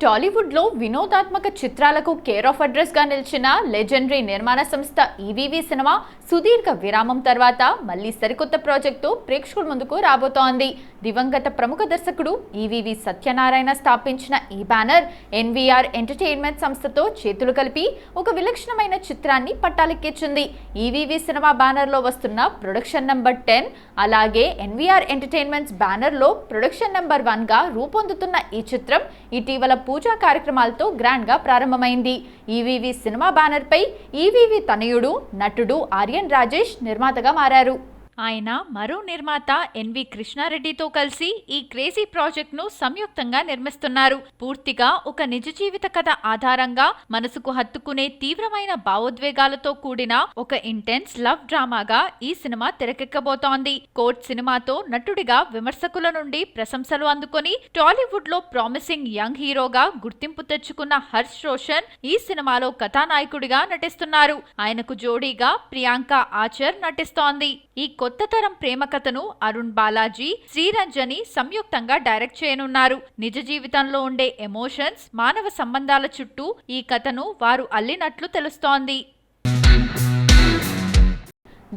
టాలీవుడ్ లో వినోదాత్మక చిత్రాలకు care of address గా నిలిచిన లెజెండరీ నిర్మాణ సంస్థ ఈవీవీ సినిమా సుదీర్ఘ విరామం తర్వాత మళ్లీ సరికొత్త ప్రాజెక్టు ప్రేక్షకుల ముందుకు రాబోతోంది. దివంగత ప్రముఖ దర్శకుడు ఈవీవీ సత్యనారాయణ స్థాపించిన ఈ బ్యానర్ ఎన్వీఆర్ ఎంటర్టైన్మెంట్ సంస్థతో చేతులు కలిపి ఒక విలక్షణమైన చిత్రాన్ని పట్టాలెక్కించింది. ఈవీవీ సినిమా బ్యానర్ లో వస్తున్న ప్రొడక్షన్ నంబర్ 10 అలాగే ఎన్వీఆర్ ఎంటర్టైన్మెంట్స్ బ్యానర్ లో ప్రొడక్షన్ నంబర్ 1 గా రూపొందుతున్న ఈ చిత్రం ఇటీవల పూజా కార్యక్రమాలతో గ్రాండ్ గా ప్రారంభమైంది. ఈవీవీ సినిమా బ్యానర్ పై ఈవీవీ తనయుడు నటుడు ఆర్యన్ రాజేష్ నిర్మాతగా మారారు. ఆయన మరో నిర్మాత ఎన్వి కృష్ణారెడ్డితో కలిసి ఈ క్రేజీ ప్రాజెక్ట్ ను సంయుక్తంగా నిర్మిస్తున్నారు. పూర్తిగా ఒక నిజ జీవిత కథ ఆధారంగా మనసుకు హత్తుకునే తీవ్రమైన భావోద్వేగాలతో కూడిన ఒక ఇంటెన్స్ లవ్ డ్రామాగా ఈ సినిమా తెరకెక్కబోతోంది. కోర్ట్ సినిమాతో నటుడిగా విమర్శకుల నుండి ప్రశంసలు అందుకొని టాలీవుడ్ లో ప్రామిసింగ్ యంగ్ హీరోగా గుర్తింపు తెచ్చుకున్న హర్ష్ రోషన్ ఈ సినిమాలో కథానాయకుడిగా నటిస్తున్నారు. ఆయనకు జోడీగా ప్రియాంక ఆచర్ నటిస్తోంది. ఈ కొత్త తరం ప్రేమ కథను అరుణ్ బాలాజీ, శ్రీరంజని సంయుక్తంగా డైరెక్ట్ చేయనున్నారు. నిజ జీవితంలో ఉండే ఎమోషన్స్, మానవ సంబంధాల చుట్టూ ఈ కథను వారు అల్లినట్లు తెలుస్తోంది.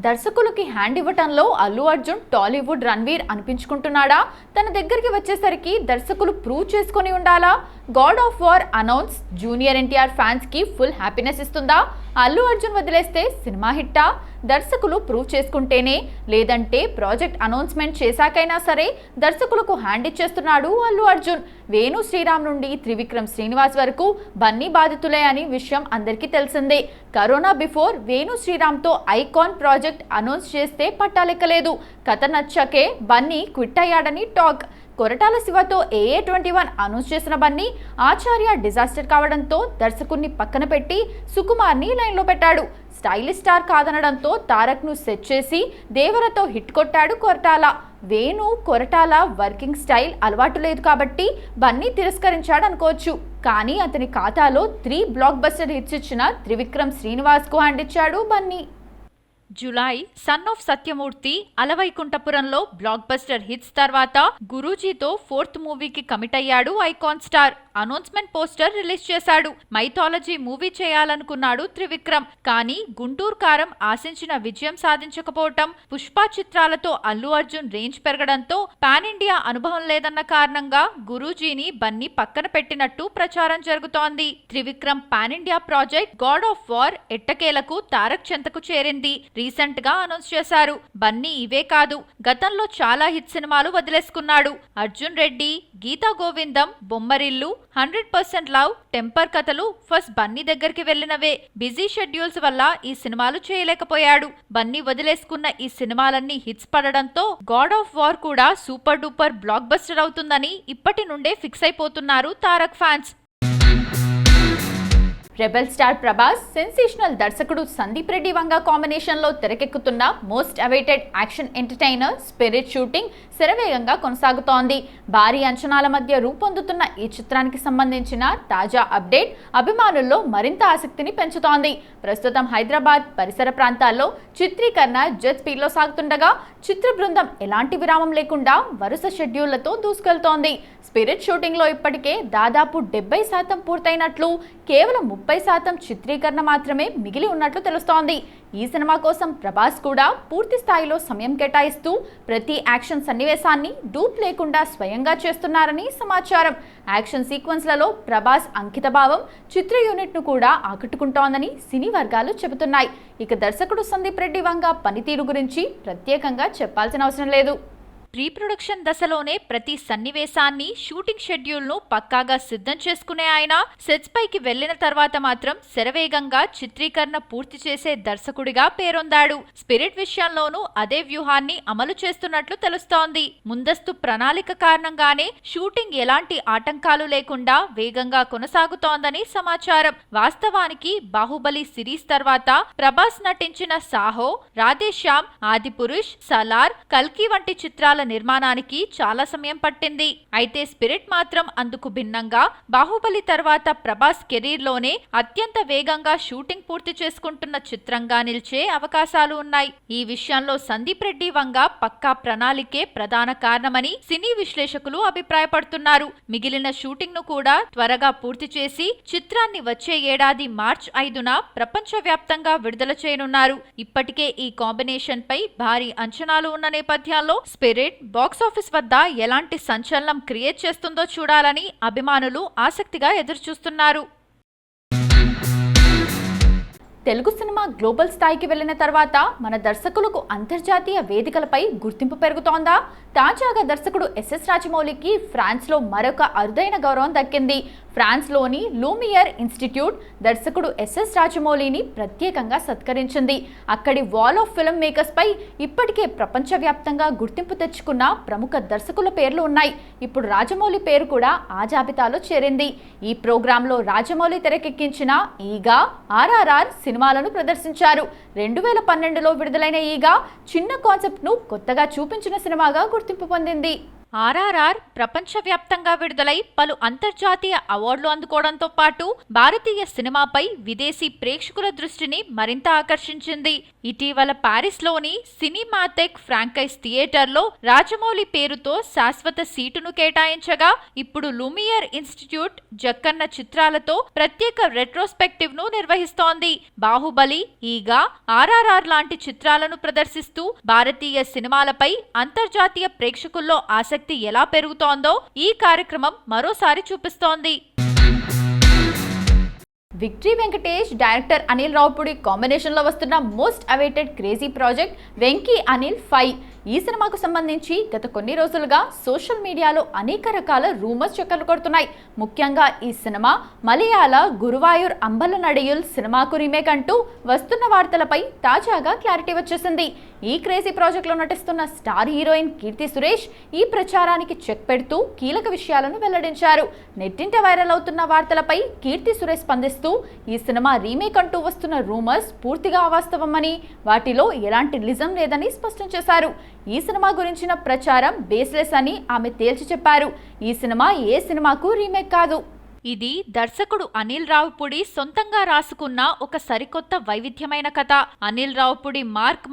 దర్శకులకి హ్యాండ్ ఇవ్వటంలో అల్లు అర్జున్ టాలీవుడ్ రణ్వీర్ అనిపించుకుంటున్నాడా? తన దగ్గరికి వచ్చేసరికి దర్శకులు ప్రూవ్ చేసుకుని ఉండాలా? God of war announce junior NTR fans కి ఫుల్ హ్యాపీనెస్ ఇస్తుందా? అల్లు అర్జున్ వదిలేస్తే సినిమా హిట్టా? దర్శకులు ప్రూవ్ చేసుకుంటేనే, లేదంటే ప్రాజెక్ట్ అనౌన్స్మెంట్ చేశాకైనా సరే దర్శకులకు హ్యాండ్ ఇచ్చేస్తున్నాడు అల్లు అర్జున్. వేణు శ్రీరామ్ నుండి త్రివిక్రమ్ శ్రీనివాస్ వరకు బన్నీ బాధితులే అని విషయం అందరికీ తెలిసిందే. కరోనా బిఫోర్ వేణు శ్రీరామ్తో ఐకాన్ ప్రాజెక్ట్ అనౌన్స్ చేస్తే పట్టాలెక్కలేదు. కథ నచ్చకే బన్నీ క్విట్ అయ్యాడని టాక్. కొరటాల శివతో AA21 అనౌన్స్ చేసిన బన్నీ ఆచార్య డిజాస్టర్ కావడంతో దర్శకుడిని పక్కన పెట్టి సుకుమార్ని లైన్లో పెట్టాడు. స్టైలిష్ స్టార్ కాదనడంతో తారక్ను సెట్ చేసి దేవరతో హిట్ కొట్టాడు కొరటాల. వేణు కొరటాల వర్కింగ్ స్టైల్ అలవాటు లేదు కాబట్టి బన్నీ తిరస్కరించాడు అనుకోవచ్చు. కానీ అతని ఖాతాలో 3 బ్లాక్ బస్టర్ హిట్స్ ఇచ్చిన త్రివిక్రమ్ శ్రీనివాస్కు హ్యాండ్ ఇచ్చాడు బన్నీ. జులై సన్ ఆఫ్ సత్యమూర్తి, అలవైకుంఠపురంలో బ్లాక్ బస్టర్ హిట్స్ తర్వాత గురూజీతో 4th మూవీకి కమిట్ అయ్యాడు icon star. Announcement poster release చేశాడు. మైథాలజీ మూవీ చేయాలనుకున్నాడు త్రివిక్రమ్. కానీ గుంటూరు కారం ఆశించిన విజయం సాధించకపోవటం, పుష్ప చిత్రాలతో అల్లు అర్జున్ రేంజ్ పెరగడంతో పాన్ ఇండియా అనుభవం లేదన్న కారణంగా గురూజీని బన్నీ పక్కన పెట్టినట్టు ప్రచారం జరుగుతోంది. Trivikram pan India project God of war ఎట్టకేలకు తారక్ చెంతకు చేరింది. రీసెంట్ గా అనౌన్స్ చేశారు. బన్నీ ఇవే కాదు, గతంలో చాలా హిట్ సినిమాలు వదిలేసుకున్నాడు. అర్జున్ రెడ్డి, గీతా గోవిందం, బొమ్మరిల్లు, 100% లవ్, టెంపర్ కథలు ఫస్ట్ బన్నీ దగ్గరికి వెళ్లినవే. బిజీ షెడ్యూల్స్ వల్ల ఈ సినిమాలు చేయలేకపోయాడు. బన్నీ వదిలేసుకున్న ఈ సినిమాలన్నీ హిట్స్ పడడంతో గాడ్ ఆఫ్ వార్ కూడా సూపర్ డూపర్ బ్లాక్ బస్టర్ అవుతుందని ఇప్పటి నుండే ఫిక్స్ అయిపోతున్నారు Tarak fans. Rebel star Prabhas, sensational దర్శకుడు సందీప్ రెడ్డి వంగ కాంబినేషన్ లో తెరకెక్కుతున్న most awaited action entertainer spirit shooting శరవేగంగా కొనసాగుతోంది. భారీ అంచనాల మధ్య రూపొందుతున్న ఈ చిత్రానికి సంబంధించిన తాజా అప్డేట్ అభిమానుల్లో మరింత ఆసక్తిని పెంచుతోంది. ప్రస్తుతం హైదరాబాద్ పరిసర ప్రాంతాల్లో చిత్రీకరణ జెట్ స్పీడ్ లో సాగుతుండగా చిత్ర బృందం ఎలాంటి విరామం లేకుండా వరుస షెడ్యూళ్లతో దూసుకెళ్తోంది. స్పిరిట్ షూటింగ్ లో ఇప్పటికే దాదాపు 70% పూర్తయినట్లు, కేవలం 30% చిత్రీకరణ మాత్రమే మిగిలి ఉన్నట్లు తెలుస్తోంది. ఈ సినిమా కోసం ప్రభాస్ కూడా పూర్తి స్థాయిలో సమయం కేటాయిస్తూ ప్రతి యాక్షన్ సన్నివేశాన్ని డూప్ లేకుండా స్వయంగా చేస్తున్నారని సమాచారం. యాక్షన్ సీక్వెన్స్లలో ప్రభాస్ అంకితభావం చిత్ర యూనిట్ ను కూడా ఆకట్టుకుంటోందని సినీ వర్గాలు చెబుతున్నాయి. ఇక దర్శకుడు సందీప్ రెడ్డి వంగ పనితీరు గురించి ప్రత్యేకంగా చెప్పాల్సిన అవసరం లేదు. ప్రీ ప్రొడక్షన్ దశలోనే ప్రతి సన్నివేశాన్ని, షూటింగ్ షెడ్యూల్ ను పక్కాగా సిద్ధం చేసుకునే ఆయన సెట్స్ పైకి వెళ్లిన తర్వాత మాత్రం శరవేగంగా చిత్రీకరణ పూర్తి చేసే దర్శకుడిగా పేరొందాడు. స్పిరిట్ విషయంలోనూ అదే వ్యూహాన్ని అమలు చేస్తున్నట్లు తెలుస్తోంది. ముందస్తు ప్రణాళిక కారణంగానే షూటింగ్ ఎలాంటి ఆటంకాలు లేకుండా వేగంగా కొనసాగుతోందని సమాచారం. వాస్తవానికి బాహుబలి సిరీస్ తర్వాత ప్రభాస్ నటించిన సాహో, రాధేశ్యామ్, ఆదిపురుష్, సలార్, కల్కి వంటి చిత్రాల నిర్మాణానికి చాలా సమయం పట్టింది. అయితే స్పిరిట్ మాత్రం అందుకు భిన్నంగా బాహుబలి తర్వాత ప్రభాస్ కెరీర్ లోనే అత్యంత వేగంగా షూటింగ్ పూర్తి చేసుకుంటున్న చిత్రంగా నిలిచే అవకాశాలు ఉన్నాయి. ఈ విషయంలో సందీప్ రెడ్డి వంగ పక్కా ప్రణాళికే ప్రధాన కారణమని సినీ విశ్లేషకులు అభిప్రాయపడుతున్నారు. మిగిలిన షూటింగ్ ను కూడా త్వరగా పూర్తి చేసి చిత్రాన్ని వచ్చే ఏడాది మార్చి 5న ప్రపంచవ్యాప్తంగా విడుదల చేయనున్నారు. ఇప్పటికే ఈ కాంబినేషన్ పై భారీ అంచనాలు ఉన్న నేపథ్యంలో స్పిరిట్ బాక్సాఫీస్ వద్ద ఎలాంటి సంచలనం క్రియేట్ చేస్తుందో చూడాలని అభిమానులు ఆసక్తిగా ఎదురుచూస్తున్నారు. తెలుగు సినిమా గ్లోబల్ స్థాయికి వెళ్లిన తర్వాత మన దర్శకులకు అంతర్జాతీయ వేదికలపై గుర్తింపు పెరుగుతోందా? తాజాగా దర్శకుడు ఎస్ఎస్ రాజమౌళికి ఫ్రాన్స్లో మరొక అరుదైన గౌరవం దక్కింది. ఫ్రాన్స్లోని లూమియర్ ఇన్స్టిట్యూట్ దర్శకుడు ఎస్ఎస్ రాజమౌళిని ప్రత్యేకంగా సత్కరించింది. అక్కడి వాల్ ఆఫ్ ఫిల్మ్ మేకర్స్ పై ఇప్పటికే ప్రపంచవ్యాప్తంగా గుర్తింపు తెచ్చుకున్న ప్రముఖ దర్శకుల పేర్లు ఉన్నాయి. ఇప్పుడు రాజమౌళి పేరు కూడా ఆ జాబితాలో చేరింది. ఈ ప్రోగ్రాంలో రాజమౌళి తెరకెక్కించిన ఈగా, ఆర్ఆర్ఆర్ సినిమాలను ప్రదర్శించారు. 2012లో విడుదలైన ఈగా చిన్న కాన్సెప్ట్ ను కొత్తగా చూపించిన సినిమాగా గుర్తింపు పొందింది. ఆర్ఆర్ఆర్ ప్రపంచవ్యాప్తంగా విడుదలై పలు అంతర్జాతీయ అవార్డులు అందుకోవడంతో పాటు భారతీయ సినిమాపై విదేశీ ప్రేక్షకుల దృష్టిని మరింత ఆకర్షించింది. ఇటీవల పారిస్లోని సినిమాథెక్ ఫ్రాంకైజ్ థియేటర్లో రాజమౌళి పేరుతో శాశ్వత సీటును కేటాయించగా, ఇప్పుడు లూమియర్ ఇన్స్టిట్యూట్ జక్కన్న చిత్రాలతో ప్రత్యేక రెట్రోస్పెక్టివ్ ను నిర్వహిస్తోంది. బాహుబలి, ఈగా, ఆర్ఆర్ఆర్ లాంటి చిత్రాలను ప్రదర్శిస్తూ భారతీయ సినిమాలపై అంతర్జాతీయ ప్రేక్షకుల్లో ఆసక్తి ఎలా పెరుగుతోందో ఈ కార్యక్రమం మరోసారి చూపిస్తోంది. Victory Venkatesh, director Anil Ravipudi combination లో వస్తున్న most awaited crazy project Venky Anil 5. ఈ సినిమాకు సంబంధించి గత కొన్ని రోజులుగా సోషల్ మీడియాలో అనేక రకాల రూమర్స్ చక్కర్లు కొడుతున్నాయి. ముఖ్యంగా ఈ సినిమా మలయాళ గురువాయూర్ అంబల నడియుల్ సినిమాకు రీమేక్ అంటూ వస్తున్న వార్తలపై తాజాగా క్లారిటీ వచ్చేసింది. ఈ క్రేజీ ప్రాజెక్ట్లో నటిస్తున్న స్టార్ హీరోయిన్ కీర్తి సురేష్ ఈ ప్రచారానికి చెక్ పెడుతూ కీలక విషయాలను వెల్లడించారు. నెట్టింట వైరల్ అవుతున్న వార్తలపై కీర్తి సురేష్ స్పందిస్తూ ఈ సినిమా రీమేక్ అంటూ వస్తున్న రూమర్స్ పూర్తిగా అవాస్తవమని, వాటిలో ఎలాంటి నిజం లేదని స్పష్టం చేశారు. ఈ సినిమా గురించిన ప్రచారం బేస్లెస్ అని ఆమె తేల్చి చెప్పారు. ఈ సినిమా ఏ సినిమాకు రీమేక్ కాదు. ఇది దర్శకుడు అనిల్ రావుపూడి సొంతంగా రాసుకున్న ఒక సరికొత్త వైవిధ్యమైన కథ. అనిల్ రావుపూడి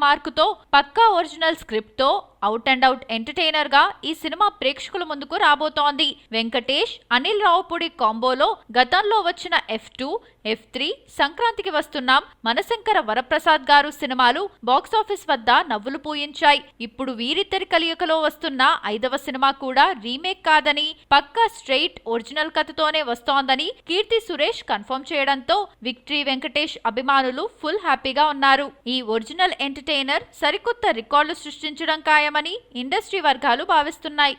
మార్క్తో పక్కా ఒరిజినల్ స్క్రిప్ట్ తో అవుట్ అండ్ అవుట్ ఎంటర్టైనర్ గా ఈ సినిమా ప్రేక్షకుల ముందుకు రాబోతోంది. వెంకటేష్, అనిల్ రావుపూడి కాంబోలో గతంలో వచ్చిన F2, F3, సంక్రాంతికి వస్తున్నాం, మనశంకర వరప్రసాద్ గారు సినిమాలు బాక్సాఫీస్ వద్ద నవ్వులు పూయించాయి. ఇప్పుడు వీరిద్దరి కలియుకలో వస్తున్న 5వ సినిమా కూడా రీమేక్ కాదని, పక్కా స్ట్రెయిట్ ఒరిజినల్ కథతోనే వస్తోందని కీర్తి సురేష్ కన్ఫర్మ్ చేయడంతో విక్టరీ వెంకటేష్ అభిమానులు ఫుల్ హ్యాపీగా ఉన్నారు. ఈ ఒరిజినల్ ఎంటర్టైనర్ సరికొత్త రికార్డులు సృష్టించడం ఖాయమని ఇండస్ట్రీ వర్గాలు భావిస్తున్నాయి.